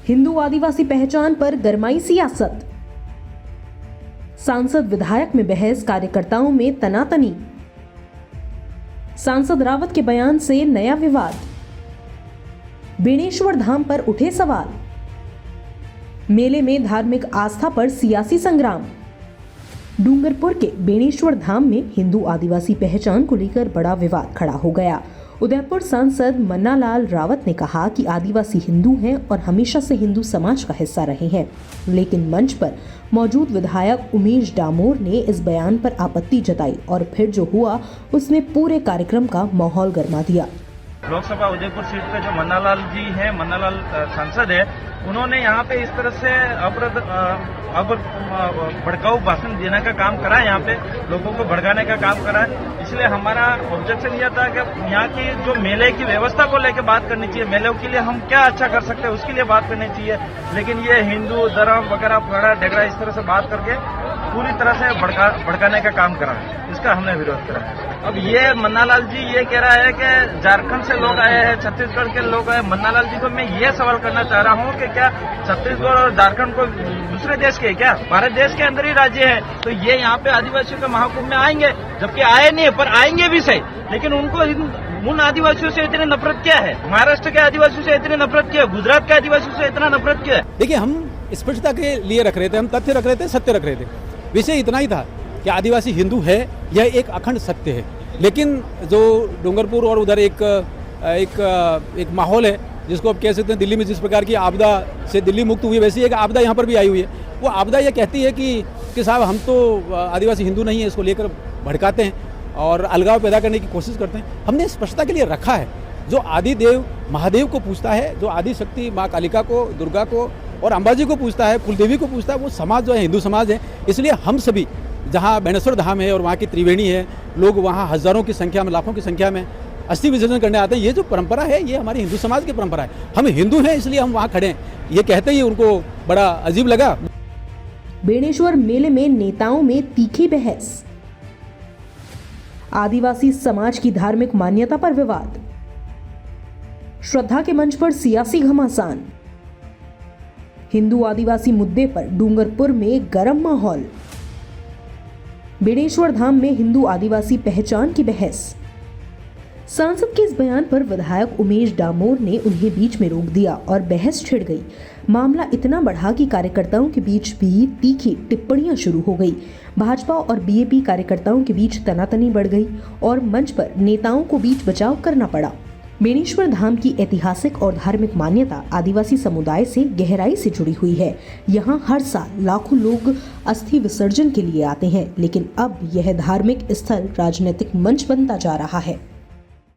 हिंदू आदिवासी पहचान पर गरमाई सियासत। सांसद विधायक में बहस, कार्यकर्ताओं में तनातनी। सांसद रावत के बयान से नया विवाद। बेणेश्वर धाम पर उठे सवाल। मेले में धार्मिक आस्था पर सियासी संग्राम। डूंगरपुर के बेणेश्वर धाम में हिंदू आदिवासी पहचान को लेकर बड़ा विवाद खड़ा हो गया। उदयपुर सांसद मन्नालाल रावत ने कहा कि आदिवासी हिंदू हैं और हमेशा से हिंदू समाज का हिस्सा रहे हैं, लेकिन मंच पर मौजूद विधायक उमेश डामोर ने इस बयान पर आपत्ति जताई और फिर जो हुआ उसने पूरे कार्यक्रम का माहौल गर्मा दिया। लोकसभा उदयपुर सीट पे जो मन्नालाल जी हैं, मन्नालाल सांसद है, उन्होंने यहाँ पे इस तरह से भड़काऊ भाषण देने का काम करा है, यहाँ पे लोगों को भड़काने का काम करा है। इसलिए हमारा ऑब्जेक्शन यह था कि यहाँ की जो मेले की व्यवस्था को लेकर बात करनी चाहिए, मेलों के लिए हम क्या अच्छा कर सकते हैं उसके लिए बात करनी चाहिए, लेकिन ये हिंदू धर्म वगैरह फगड़ा ढगड़ा इस तरह से बात करके पूरी तरह से भड़काने का काम करा है, इसका हमने विरोध करा है। अब ये मन्नालाल जी ये कह रहा है कि झारखंड से लोग आए हैं, छत्तीसगढ़ के लोग आए। मन्नालाल जी को मैं ये सवाल करना चाह रहा हूँ कि क्या छत्तीसगढ़ और झारखंड को दूसरे देश के क्या भारत देश के अंदर ही राज्य है, तो ये यहाँ पे आदिवासियों के महाकुंभ में आएंगे, जबकि आए नहीं पर आएंगे भी सही, लेकिन उनको उन आदिवासियों से इतनी नफरत क्या है? महाराष्ट्र के आदिवासियों से इतनी नफरत क्या है? गुजरात के आदिवासियों से इतना नफरत क्या है? देखिए, हम स्पष्टता के लिए रख रहे थे, हम तथ्य रख रहे थे, सत्य रख रहे थे। विषय इतना ही था कि आदिवासी हिंदू है, यह एक अखंड सत्य है, लेकिन जो डूंगरपुर और उधर एक माहौल है जिसको आप कह सकते हैं, दिल्ली में जिस प्रकार की आपदा से दिल्ली मुक्त हुई, वैसी एक आपदा यहाँ पर भी आई हुई है। वो आपदा ये कहती है कि साहब हम तो आदिवासी हिंदू नहीं है, इसको लेकर भड़काते हैं और अलगाव पैदा करने की कोशिश करते हैं। हमने स्पष्टता के लिए रखा है, जो आदि देव महादेव को पूजता है, जो आदि शक्ति माँ कालिका को, दुर्गा को और अंबाजी को पूजता है, कुलदेवी को पूजता है, वो समाज जो है हिंदू समाज है। इसलिए हम सभी जहाँ बेणेश्वर धाम है और वहाँ की त्रिवेणी है, लोग वहाँ हजारों की संख्या में, लाखों की संख्या में अस्थि विसर्जन करने आते हैं। ये जो परंपरा है, ये हमारी हिंदू समाज की परंपरा है। हम हिंदू हैं इसलिए हम वहाँ खड़े हैं। ये कहते ही उनको बड़ा अजीब लगा। बेणेश्वर मेले में नेताओं में तीखी बहस। आदिवासी समाज की धार्मिक मान्यता पर विवाद। श्रद्धा के मंच पर सियासी घमासान। हिंदू आदिवासी मुद्दे पर डूंगरपुर में गर्म माहौल। बेणेश्वर धाम में हिंदू आदिवासी पहचान की बहस। सांसद के इस बयान पर विधायक उमेश डामोर ने उन्हें बीच में रोक दिया और बहस छिड़ गई। मामला इतना बढ़ा कि कार्यकर्ताओं के बीच भी तीखी टिप्पणियां शुरू हो गई। भाजपा और बीएपी कार्यकर्ताओं के बीच तनातनी बढ़ गई और मंच पर नेताओं को बीच बचाव करना पड़ा। बेणेश्वर धाम की ऐतिहासिक और धार्मिक मान्यता आदिवासी समुदाय से गहराई से जुड़ी हुई है। यहाँ हर साल लाखों लोग अस्थि विसर्जन के लिए आते हैं, लेकिन अब यह धार्मिक स्थल राजनीतिक मंच बनता जा रहा है।